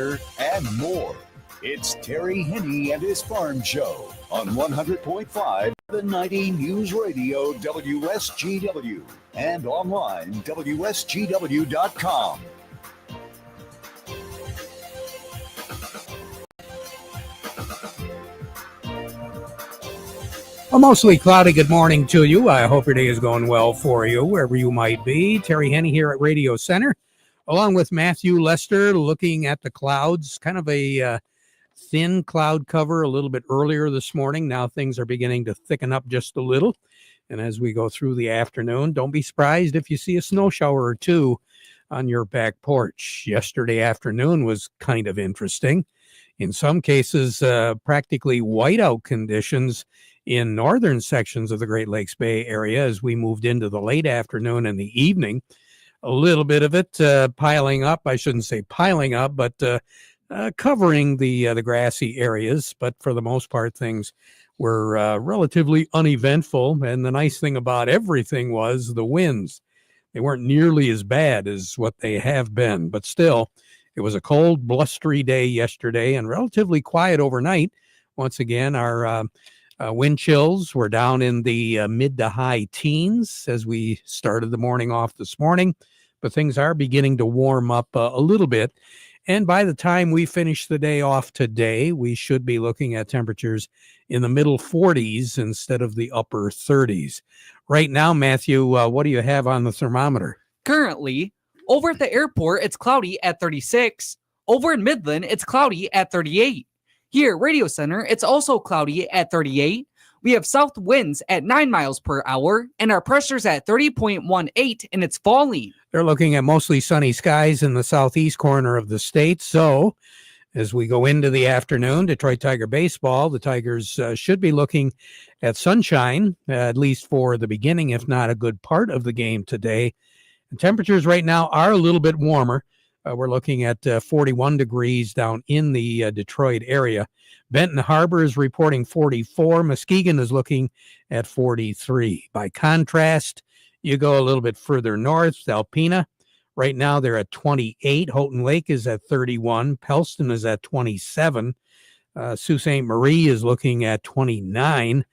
weather, and more. It's Terry Henne and his Farm Show on 100.5 the 90 News Radio WSGW and online WSGW.com. A mostly cloudy good morning to you. I hope your day is going well for you, wherever you might be. Terry Henne here at Radio Center, along with Matthew Lester, looking at the clouds. Kind of a thin cloud cover a little bit earlier this morning. Now things are beginning to thicken up just a little. And as we go through the afternoon, don't be surprised if you see a snow shower or two on your back porch. Yesterday afternoon was kind of interesting. In some cases, practically whiteout conditions in northern sections of the Great Lakes Bay Area as we moved into the late afternoon and the evening. A little bit of it piling up. I shouldn't say piling up, but covering the grassy areas. But for the most part, things were relatively uneventful. And the nice thing about everything was the winds. They weren't nearly as bad as what they have been, but still, it was a cold, blustery day yesterday and relatively quiet overnight. Once again, our wind chills were down in the mid to high teens as we started the morning off this morning, but things are beginning to warm up a little bit. And by the time we finish the day off today, we should be looking at temperatures in the middle 40s instead of the upper 30s. Right now, Matthew, what do you have on the thermometer? Currently, over at the airport, it's cloudy at 36. Over in Midland, it's cloudy at 38. Here at Radio Center, it's also cloudy at 38. We have south winds at 9 miles per hour, and our pressure's at 30.18, and it's falling. They're looking at mostly sunny skies in the southeast corner of the state. So as we go into the afternoon, Detroit Tiger baseball, the Tigers should be looking at sunshine, at least for the beginning, if not a good part of the game today. And temperatures right now are a little bit warmer. We're looking at 41 degrees down in the Detroit area. Benton Harbor is reporting 44. Muskegon is looking at 43. By contrast, you go a little bit further north, Alpena. Right now they're at 28. Houghton Lake is at 31. Pellston is at 27. Sault Ste. Marie is looking at 29.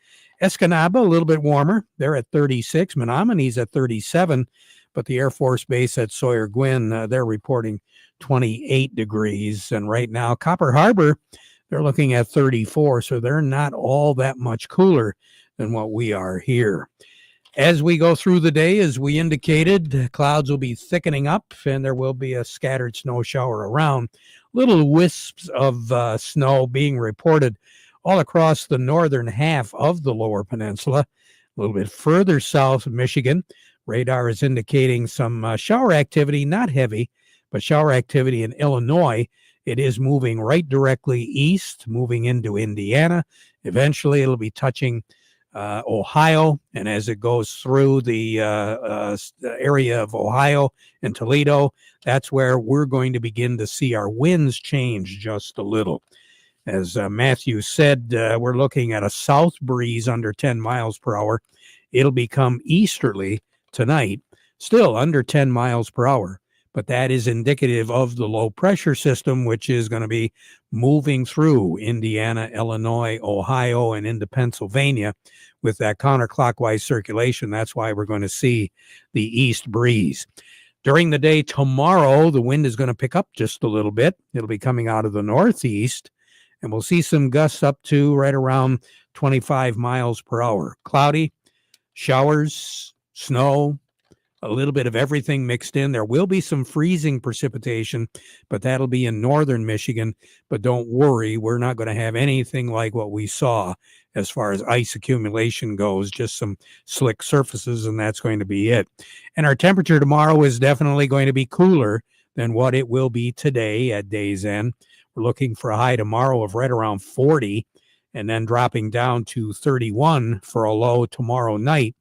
Escanaba, a little bit warmer. They're at 36. Menominee's at 37. But the Air Force Base at Sawyer Gwynn, they're reporting 28 degrees. And right now, Copper Harbor, they're looking at 34. So they're not all that much cooler than what we are here. As we go through the day, as we indicated, clouds will be thickening up and there will be a scattered snow shower around. Little wisps of snow being reported all across the northern half of the Lower Peninsula. A little bit further south of Michigan, radar is indicating some shower activity, not heavy, but shower activity in Illinois. It is moving right directly east, moving into Indiana. Eventually, it'll be touching Ohio, and as it goes through the area of Ohio and Toledo, that's where we're going to begin to see our winds change just a little. As Matthew said, we're looking at a south breeze under 10 miles per hour. It'll become easterly tonight, still under 10 miles per hour, but that is indicative of the low pressure system, which is going to be moving through Indiana, Illinois, Ohio, and into Pennsylvania with that counterclockwise circulation. That's why we're going to see the east breeze. During the day tomorrow, the wind is going to pick up just a little bit. It'll be coming out of the northeast, and we'll see some gusts up to right around 25 miles per hour. Cloudy, showers, snow, a little bit of everything mixed in. There will be some freezing precipitation, but that'll be in northern Michigan. But don't worry, we're not going to have anything like what we saw as far as ice accumulation goes, just some slick surfaces, and that's going to be it. And our temperature tomorrow is definitely going to be cooler than what it will be today at day's end. We're looking for a high tomorrow of right around 40, and then dropping down to 31 for a low tomorrow night.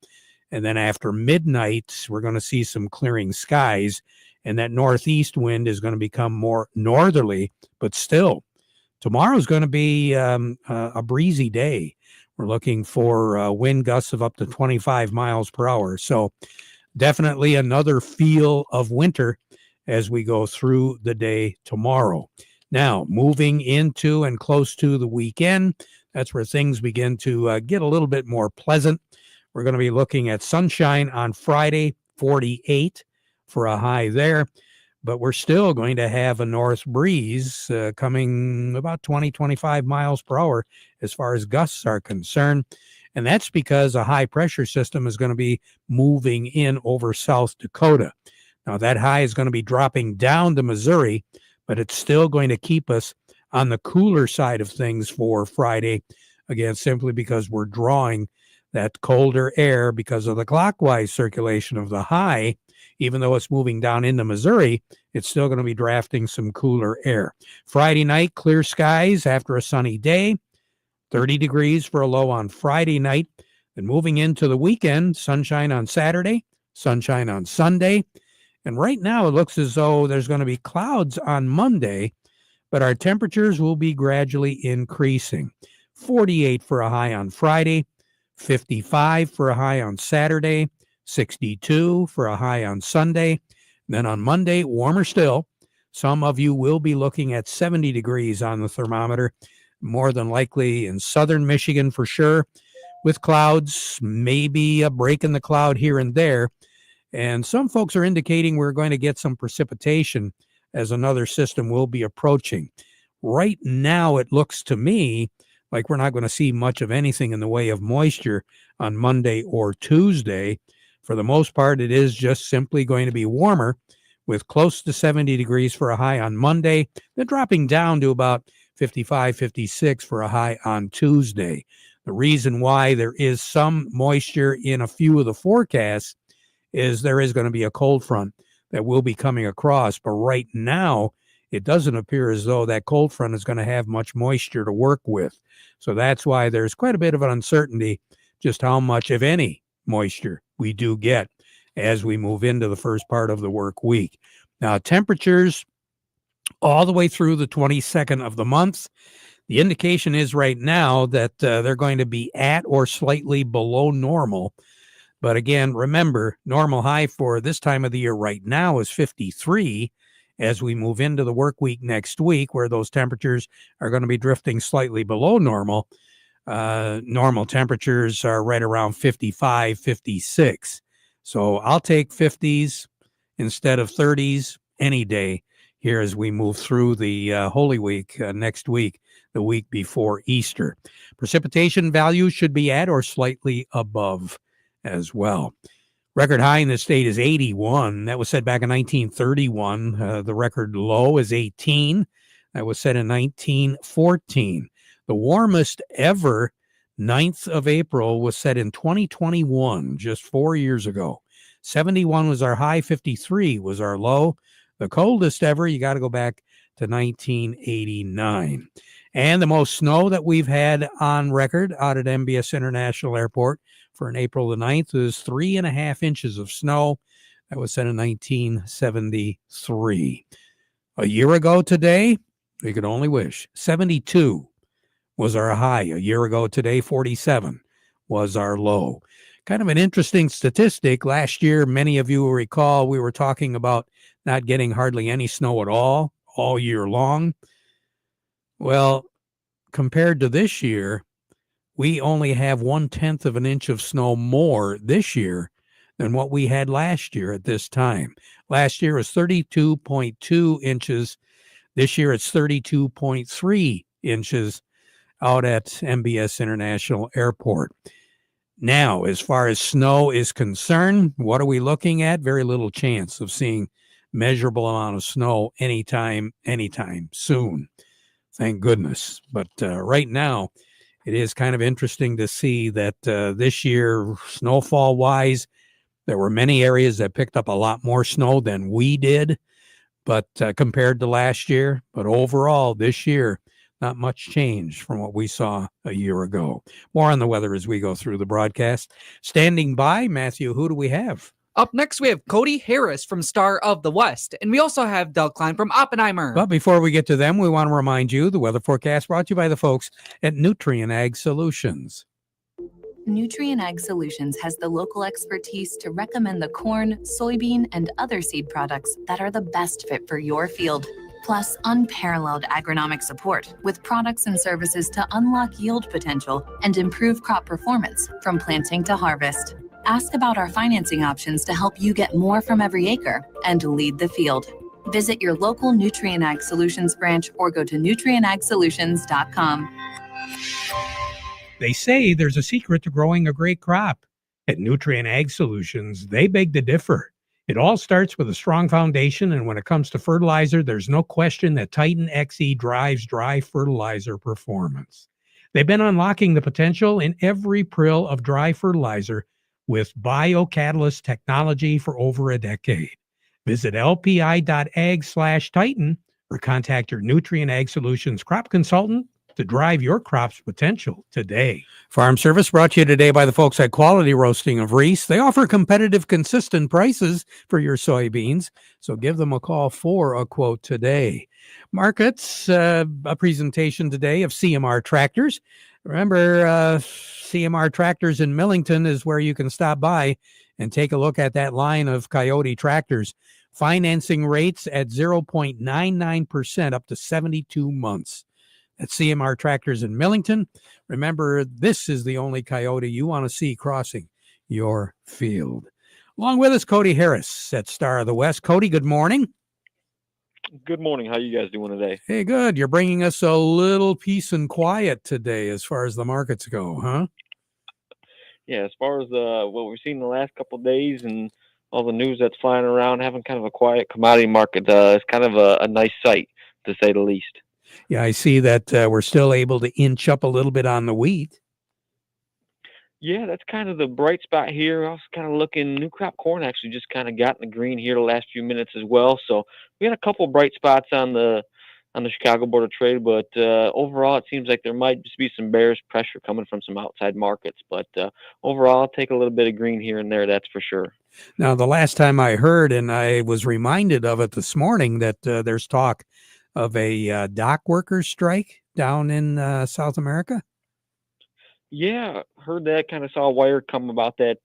And then after midnight, we're going to see some clearing skies, and that northeast wind is going to become more northerly, but still, tomorrow's going to be a breezy day. We're looking for wind gusts of up to 25 miles per hour. So definitely another feel of winter as we go through the day tomorrow. Now, moving into and close to the weekend, that's where things begin to get a little bit more pleasant. We're going to be looking at sunshine on Friday, 48 for a high there. But we're still going to have a north breeze coming about 20, 25 miles per hour as far as gusts are concerned. And that's because a high pressure system is going to be moving in over South Dakota. Now, that high is going to be dropping down to Missouri, but it's still going to keep us on the cooler side of things for Friday, again, simply because we're drawing that colder air because of the clockwise circulation of the high. Even though it's moving down into Missouri, it's still going to be drafting some cooler air. Friday night, clear skies after a sunny day, 30 degrees for a low on Friday night. Then moving into the weekend, sunshine on Saturday, sunshine on Sunday. And right now it looks as though there's going to be clouds on Monday, but our temperatures will be gradually increasing. 48 for a high on Friday, 55 for a high on Saturday, 62 for a high on Sunday. Then on Monday, warmer still. Some of you will be looking at 70 degrees on the thermometer, more than likely in southern Michigan for sure, with clouds, maybe a break in the cloud here and there. And some folks are indicating we're going to get some precipitation as another system will be approaching. Right now, it looks to me like we're not going to see much of anything in the way of moisture on Monday or Tuesday. For the most part, it is just simply going to be warmer with close to 70 degrees for a high on Monday, then dropping down to about 55, 56 for a high on Tuesday. The reason why there is some moisture in a few of the forecasts is there is going to be a cold front that will be coming across. But right now, it doesn't appear as though that cold front is going to have much moisture to work with. So that's why there's quite a bit of an uncertainty just how much, if any, moisture we do get as we move into the first part of the work week. Now, temperatures all the way through the 22nd of the month. The indication is right now that they're going to be at or slightly below normal. But again, remember, normal high for this time of the year right now is 53 as we move into the work week next week, where those temperatures are going to be drifting slightly below normal. Normal temperatures are right around 55, 56. So I'll take 50s instead of 30s any day here as we move through the Holy Week next week, the week before Easter. Precipitation values should be at or slightly above as well. Record high in the state is 81. That was set back in 1931. The record low is 18. That was set in 1914. The warmest ever, 9th of April, was set in 2021, just 4 years ago. 71 was our high, 53 was our low. The coldest ever, you got to go back to 1989. And the most snow that we've had on record out at MBS International Airport for an April the 9th is 3.5 inches of snow. That was set in 1973. A year ago today, we could only wish, 72 was our high. A year ago today, 47 was our low. Kind of an interesting statistic. Last year, many of you will recall, we were talking about not getting hardly any snow at all year long. Well, compared to this year, we only have 1/10 of an inch of snow more this year than what we had last year at this time. Last year was 32.2 inches. This year it's 32.3 inches out at MBS International Airport. Now, as far as snow is concerned, what are we looking at? Very little chance of seeing measurable amount of snow anytime soon. Thank goodness. But right now, it is kind of interesting to see that this year, snowfall-wise, there were many areas that picked up a lot more snow than we did, but compared to last year. But overall, this year, not much change from what we saw a year ago. More on the weather as we go through the broadcast. Standing by, Matthew, who do we have? Up next, we have Cody Harris from Star of the West, and we also have Doug Klein from Oppenheimer. But before we get to them, we want to remind you the weather forecast brought to you by the folks at Nutrient Ag Solutions. Nutrient Ag Solutions has the local expertise to recommend the corn, soybean, and other seed products that are the best fit for your field. plus unparalleled agronomic support with products and services to unlock yield potential and improve crop performance from planting to harvest. Ask about our financing options to help you get more from every acre and lead the field. Visit your local Nutrient Ag Solutions branch or go to nutrienagsolutions.com. They say there's a secret to growing a great crop. At Nutrient Ag Solutions, they beg to differ. It all starts with a strong foundation, and when it comes to fertilizer, there's no question that Titan XE drives dry fertilizer performance. They've been unlocking the potential in every prill of dry fertilizer with biocatalyst technology for over a decade. Visit lpi.ag/Titan or contact your Nutrient Ag Solutions crop consultant to drive your crop's potential today. Farm Service brought to you today by the folks at Quality Roasting of Reese. They offer competitive, consistent prices for your soybeans, so give them a call for a quote today. Markets, a presentation today of CMR Tractors. Remember, CMR Tractors in Millington is where you can stop by and take a look at that line of Coyote tractors. Financing rates at 0.99% up to 72 months. At CMR Tractors in Millington. Remember, this is the only Coyote you want to see crossing your field. Along with us, Cody Harris at Star of the West. Cody, good morning. Good morning. How you guys doing today? Hey, good. You're bringing us a little peace and quiet today as far as the markets go, huh? Yeah, as far as what we've seen the last couple of days and all the news that's flying around, having kind of a quiet commodity market is kind of a nice sight, to say the least. Yeah, I see that we're still able to inch up a little bit on the wheat. Yeah, that's kind of the bright spot here. I was kind of looking, new crop corn actually just kind of got in the green here the last few minutes as well. So we had a couple bright spots on the Chicago Board of Trade, but overall it seems like there might just be some bearish pressure coming from some outside markets. But overall, I'll take a little bit of green here and there, that's for sure. Now, the last time I heard, and I was reminded of it this morning, that there's talk of a dock workers strike down in South America. Yeah, heard that. Kind of saw a wire come about that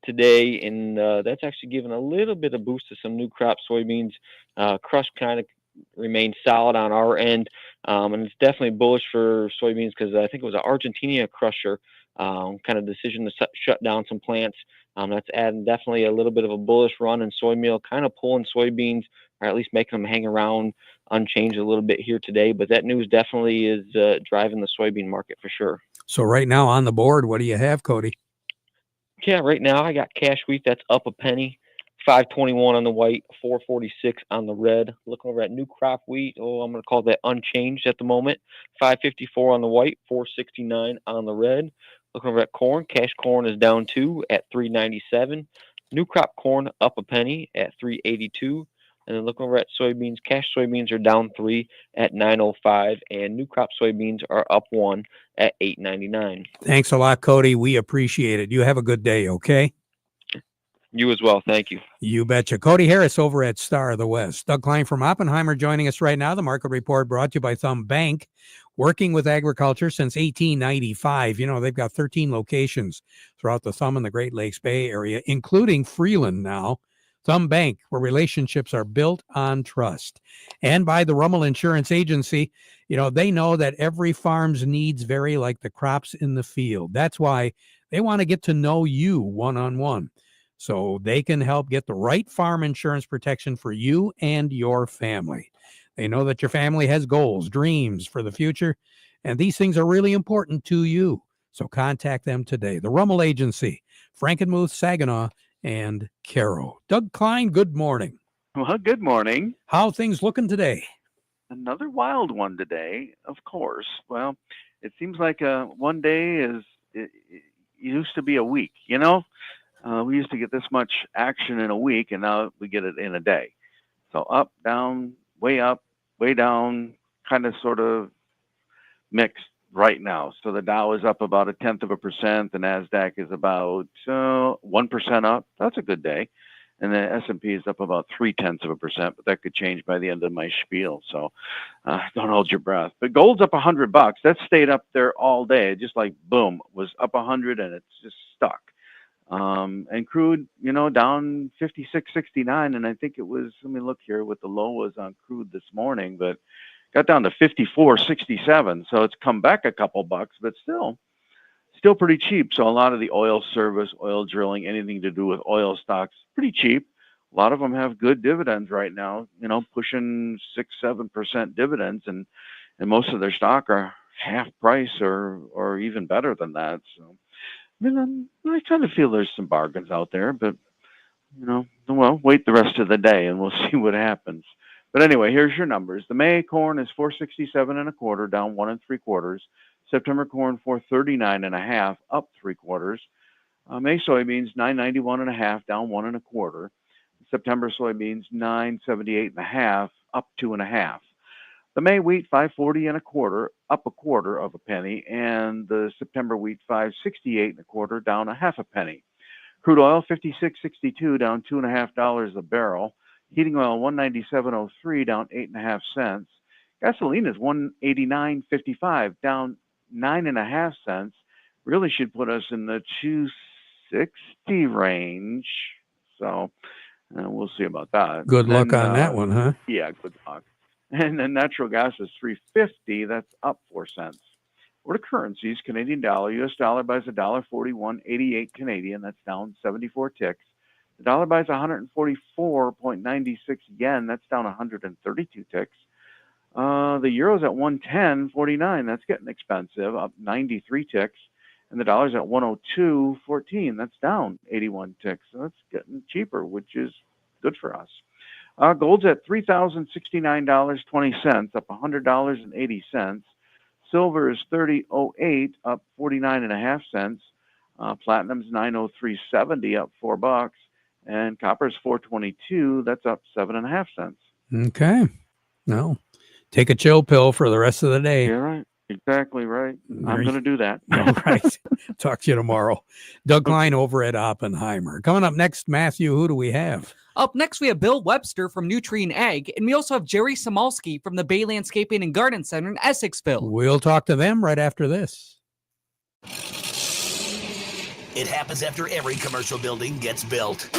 today, and that's actually given a little bit of boost to some new crop soybeans. Crush kind of remains solid on our end, and it's definitely bullish for soybeans because I think it was an Argentina crusher kind of decision to shut down some plants. That's adding definitely a little bit of a bullish run in soy meal, kind of pulling soybeans, or at least making them hang around unchanged a little bit here today. But that news definitely is driving the soybean market for sure. So right now on the board, what do you have, Cody? Yeah, right now I got cash wheat that's up a penny, 521 on the white, 446 on the red. Looking over at new crop wheat, I'm going to call that unchanged at the moment, 554 on the white, 469 on the red. Looking over at corn, cash corn is down 2 at 397. New crop corn up a penny at 382. And then looking over at soybeans, cash soybeans are down 3 at 905, and new crop soybeans are up 1 at 899. Thanks a lot, Cody. We appreciate it. You have a good day, okay? You as well. Thank you. You betcha. Cody Harris over at Star of the West. Doug Klein from Oppenheimer joining us right now. The market report brought to you by Thumb Bank, working with agriculture since 1895. You know, they've got 13 locations throughout the Thumb and the Great Lakes Bay Area, including Freeland now. Thumb Bank, where relationships are built on trust. And by the Rummel Insurance Agency, you know, they know that every farm's needs vary like the crops in the field. That's why they want to get to know you one-on-one, so they can help get the right farm insurance protection for you and your family. They know that your family has goals, dreams for the future, and these things are really important to you. So contact them today. The Rummel Agency, Frankenmuth, Saginaw, and Caro. Doug Klein, good morning. Well, good morning. How things looking today? Another wild one today, of course. Well, it seems like one day it used to be a week, you know? We used to get this much action in a week, and now we get it in a day. So up, down, way down, kind of sort of mixed right now. So the Dow is up about 0.1%. The NASDAQ is about 1% up. That's a good day. And the S&P is up about 0.3%, but that could change by the end of my spiel. So don't hold your breath. But gold's up $100. That stayed up there all day. Just like boom, was up 100 and it's just stuck. And crude, down 56.69. And I think it was, let me look here what the low was on crude this morning, but got down to 54.67. So it's come back a couple bucks, but still pretty cheap. So a lot of the oil service, oil drilling, anything to do with oil stocks, pretty cheap. A lot of them have good dividends right now, pushing 6-7% dividends, and most of their stock are half price or even better than that. So, I kind of feel there's some bargains out there, but well, wait the rest of the day and we'll see what happens. But anyway, here's your numbers. The May corn is 467.25, down 1 3/4. September corn 439.5, up 3/4. May soybeans 991.5, down 1 1/4. September soybeans 978.5, up 2.5. The May wheat 540.25, up 1/4 of a penny, and the September wheat 568.25, down 1/2 penny. Crude oil 56.62, down $2.50 a barrel. Heating oil 197.03, down 8.5 cents. Gasoline is 189.55, down 9.5 cents. Really should put us in the 260 range. So we'll see about that. Good luck on that one, huh? Yeah, good luck. And then natural gas is $3.50. That's up 4 cents. Or the currencies, Canadian dollar, U.S. dollar buys $1.41.88 Canadian. That's down 74 ticks. The dollar buys 144.96 yen. That's down 132 ticks. The euro's at 110.49. That's getting expensive, up 93 ticks. And the dollar's at 102.14. That's down 81 ticks. So that's getting cheaper, which is good for us. Gold's at $3,069.20, up $100.80. Silver is $30.08, up 49.5 cents. Platinum's $903.70, up $4. And copper's $422. That's up 7.5 cents. Okay. No. Take a chill pill for the rest of the day. Yeah, right. Exactly right. I'm going to do that. All right. Talk to you tomorrow. Doug Klein over at Oppenheimer. Coming up next, Matthew, who do we have? Up next, we have Bill Webster from Nutrien Ag, and we also have Jerry Samalski from the Bay Landscaping and Garden Center in Essexville. We'll talk to them right after this. It happens after every commercial building gets built.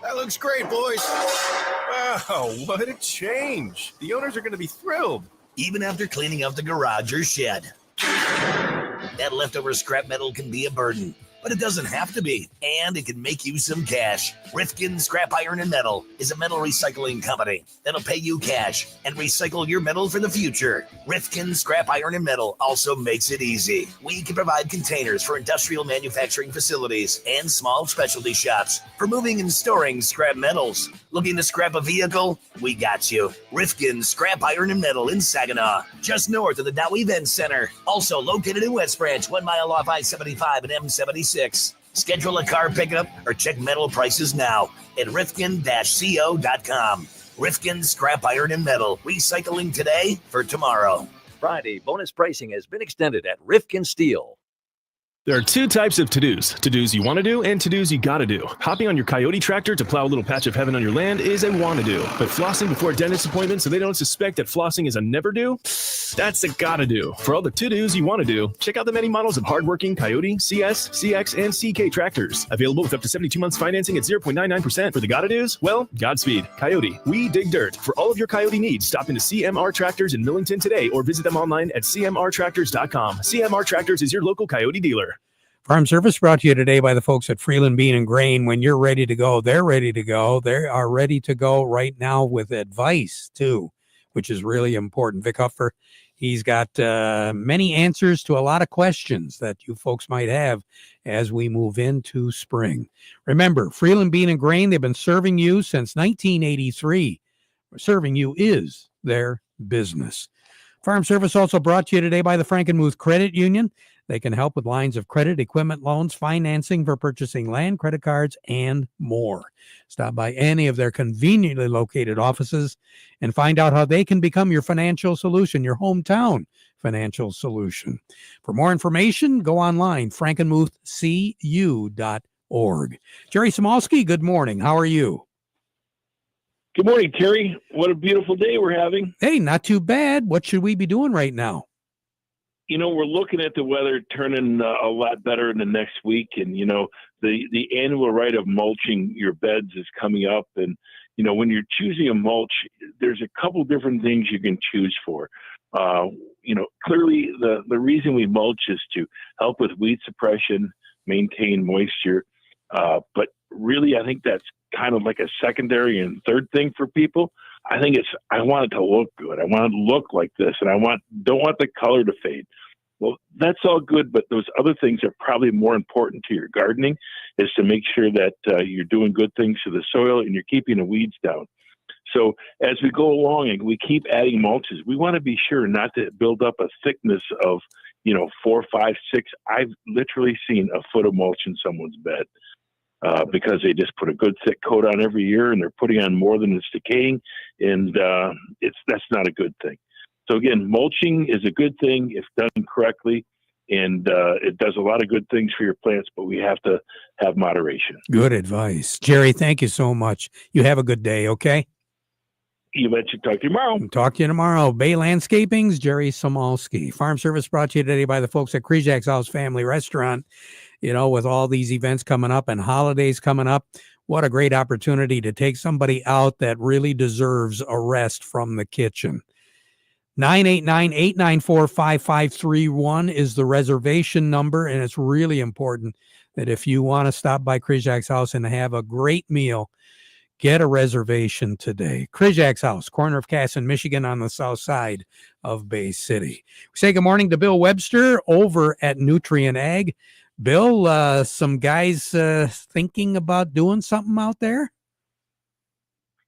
That looks great, boys. Wow, what a change. The owners are going to be thrilled. Even after cleaning out the garage or shed. That leftover scrap metal can be a burden, but it doesn't have to be, and it can make you some cash. Rifkin Scrap Iron and Metal is a metal recycling company that'll pay you cash and recycle your metal for the future. Rifkin Scrap Iron and Metal also makes it easy. We can provide containers for industrial manufacturing facilities and small specialty shops for moving and storing scrap metals. Looking to scrap a vehicle? We got you. Rifkin Scrap Iron and Metal in Saginaw, just north of the Dow Event Center. Also located in West Branch, 1 mile off I-75 and M76. Schedule a car pickup or check metal prices now at rifkin-co.com. Rifkin Scrap Iron and Metal, recycling today for tomorrow. Friday, bonus pricing has been extended at Rifkin Steel. There are two types of to-dos. To-dos you want to do and to-dos you gotta do. Hopping on your Coyote tractor to plow a little patch of heaven on your land is a want-to-do. But flossing before a dentist appointment so they don't suspect that flossing is a never-do? That's a gotta-do. For all the to-dos you want to do, check out the many models of hardworking Coyote, CS, CX, and CK tractors. Available with up to 72 months financing at 0.99%. For the gotta-dos? Well, Godspeed. Coyote, we dig dirt. For all of your Coyote needs, stop into CMR Tractors in Millington today or visit them online at cmrtractors.com. CMR Tractors is your local Coyote dealer. Farm Service brought to you today by the folks at Freeland Bean and Grain. When you're ready to go, they're ready to go. They are ready to go right now with advice, too, which is really important. Vic Huffer, he's got many answers to a lot of questions that you folks might have as we move into spring. Remember, Freeland Bean and Grain, they've been serving you since 1983. Serving you is their business. Farm Service also brought to you today by the Frankenmuth Credit Union. They can help with lines of credit, equipment loans, financing for purchasing land, credit cards, and more. Stop by any of their conveniently located offices and find out how they can become your financial solution, your hometown financial solution. For more information, go online, frankenmuthcu.org. Jerry Samalski, good morning. How are you? Good morning, Terry. What a beautiful day we're having. Hey, not too bad. What should we be doing right now? You know, we're looking at the weather turning a lot better in the next week. And, you know, the annual rite of mulching your beds is coming up. And, when you're choosing a mulch, there's a couple different things you can choose for. Clearly the reason we mulch is to help with weed suppression, maintain moisture. But really, I think that's kind of like a secondary and third thing for people. I want it to look good. I want it to look like this, and don't want the color to fade. Well, that's all good, but those other things are probably more important to your gardening, is to make sure that you're doing good things to the soil and you're keeping the weeds down. So as we go along and we keep adding mulches, we want to be sure not to build up a thickness of, 4, 5, 6. I've literally seen a foot of mulch in someone's bed because they just put a good thick coat on every year, and they're putting on more than it's decaying, and that's not a good thing. So again, mulching is a good thing if done correctly, and it does a lot of good things for your plants, but we have to have moderation. Good advice. Jerry, thank you so much. You have a good day, okay? You bet. You talk to you tomorrow. Talk to you tomorrow. Bay Landscaping's Jerry Somalski. Farm Service brought to you today by the folks at Krijak's House Family Restaurant. With all these events coming up and holidays coming up, what a great opportunity to take somebody out that really deserves a rest from the kitchen. 989-894-5531 is the reservation number, and it's really important that if you want to stop by Krijak's House and have a great meal, get a reservation today. Krijak's House, corner of Cass and Michigan on the south side of Bay City. We say good morning to Bill Webster over at Nutrient Ag. Bill, some guys thinking about doing something out there?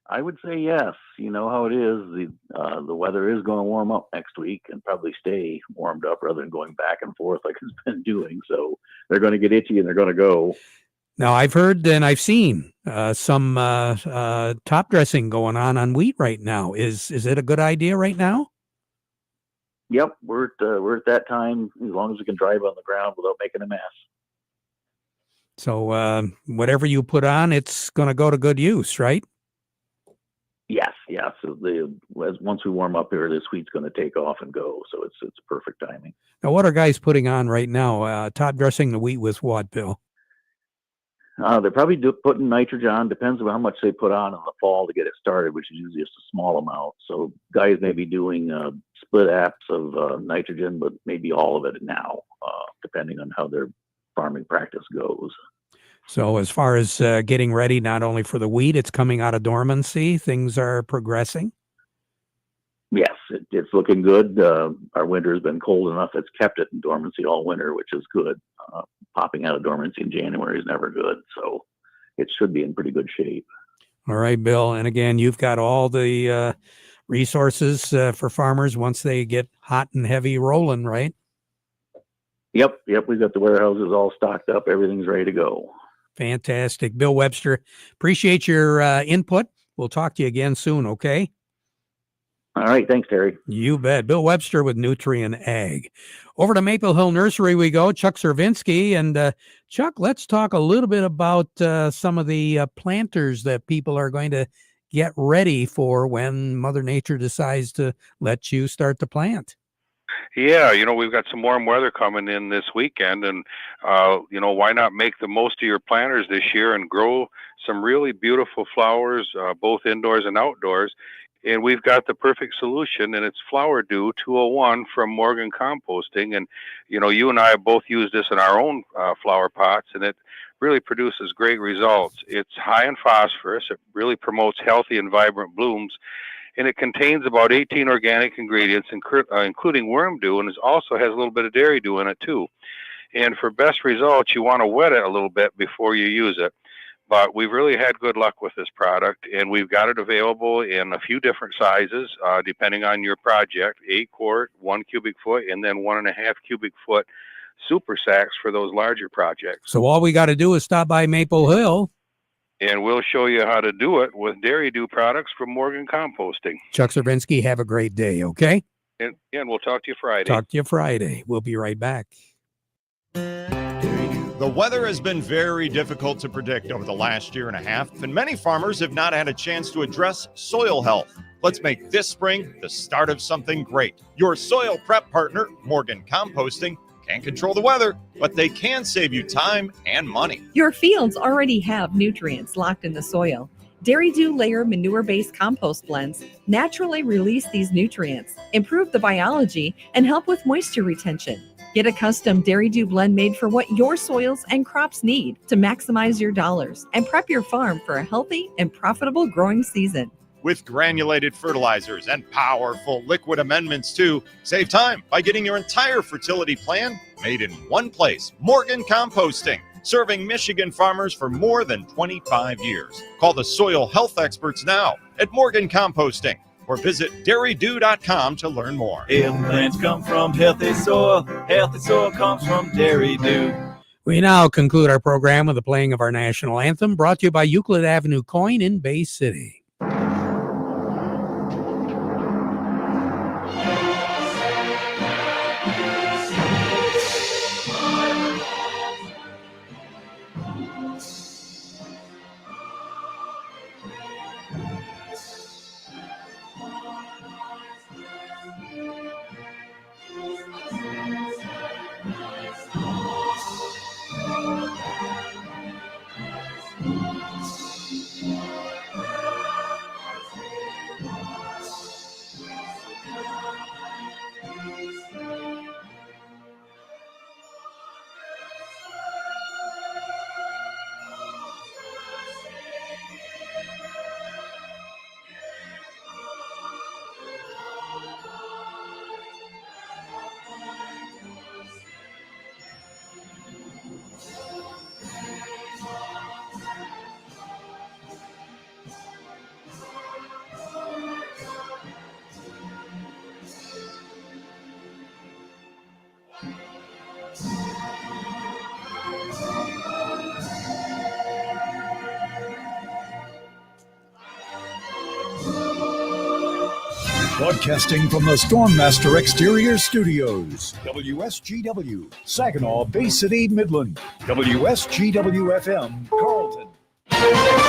I would say yes. You know how it is. The weather is going to warm up next week and probably stay warmed up rather than going back and forth like it's been doing. So they're going to get itchy and they're going to go. Now, I've heard and I've seen some top dressing going on wheat right now. Is it a good idea right now? Yep, we're at that time as long as we can drive on the ground without making a mess. So whatever you put on, it's going to go to good use, right? Yes. So once we warm up here, this wheat's going to take off and go. So it's perfect timing. Now, what are guys putting on right now? Top dressing the wheat with what, Bill? They're probably putting nitrogen on. Depends on how much they put on in the fall to get it started, which is usually just a small amount. So guys may be doing split apps of nitrogen, but maybe all of it now, depending on how their farming practice goes. So as far as getting ready, not only for the wheat, it's coming out of dormancy. Things are progressing. Yes, it's looking good. Our winter has been cold enough. It's kept it in dormancy all winter, which is good. Popping out of dormancy in January is never good. So it should be in pretty good shape. All right, Bill. And again, you've got all the resources for farmers once they get hot and heavy rolling, right? Yep. We've got the warehouses all stocked up. Everything's ready to go. Fantastic. Bill Webster, appreciate your input. We'll talk to you again soon, okay? All right. Thanks, Terry. You bet. Bill Webster with Nutrient Ag. Over to Maple Hill Nursery we go. Chuck Servinski. And Chuck, let's talk a little bit about some of the planters that people are going to get ready for when Mother Nature decides to let you start to plant. Yeah, we've got some warm weather coming in this weekend, and why not make the most of your planters this year and grow some really beautiful flowers, both indoors and outdoors. And we've got the perfect solution, and it's Flower Dew 201 from Morgan Composting. And, you and I have both used this in our own flower pots, and it really produces great results. It's high in phosphorus. It really promotes healthy and vibrant blooms. And it contains about 18 organic ingredients, including worm dew, and it also has a little bit of dairy dew in it, too. And for best results, you want to wet it a little bit before you use it. But we've really had good luck with this product, and we've got it available in a few different sizes, depending on your project, 8 quart, 1 cubic foot, and then 1.5 cubic foot super sacks for those larger projects. So all we got to do is stop by Maple Hill. And we'll show you how to do it with Dairy Dew products from Morgan Composting. Chuck Servinski, have a great day, okay? And we'll talk to you Friday. Talk to you Friday. We'll be right back. The weather has been very difficult to predict over the last year and a half, and many farmers have not had a chance to address soil health. Let's make this spring the start of something great. Your soil prep partner, Morgan Composting, can't control the weather, but they can save you time and money. Your fields already have nutrients locked in the soil. Dairy Dew Layer manure-based compost blends naturally release these nutrients, improve the biology, and help with moisture retention. Get a custom Dairy Dew blend made for what your soils and crops need to maximize your dollars and prep your farm for a healthy and profitable growing season. With granulated fertilizers and powerful liquid amendments too, save time by getting your entire fertility plan made in one place. Morgan Composting, serving Michigan farmers for more than 25 years. Call the soil health experts now at Morgan Composting or visit dairydew.com to learn more. If plants come from healthy soil comes from Dairy Dew. We now conclude our program with the playing of our national anthem, brought to you by Euclid Avenue Coin in Bay City. Broadcasting from the Stormmaster Exterior Studios, WSGW, Saginaw, Bay City, Midland, WSGW FM, Carlton.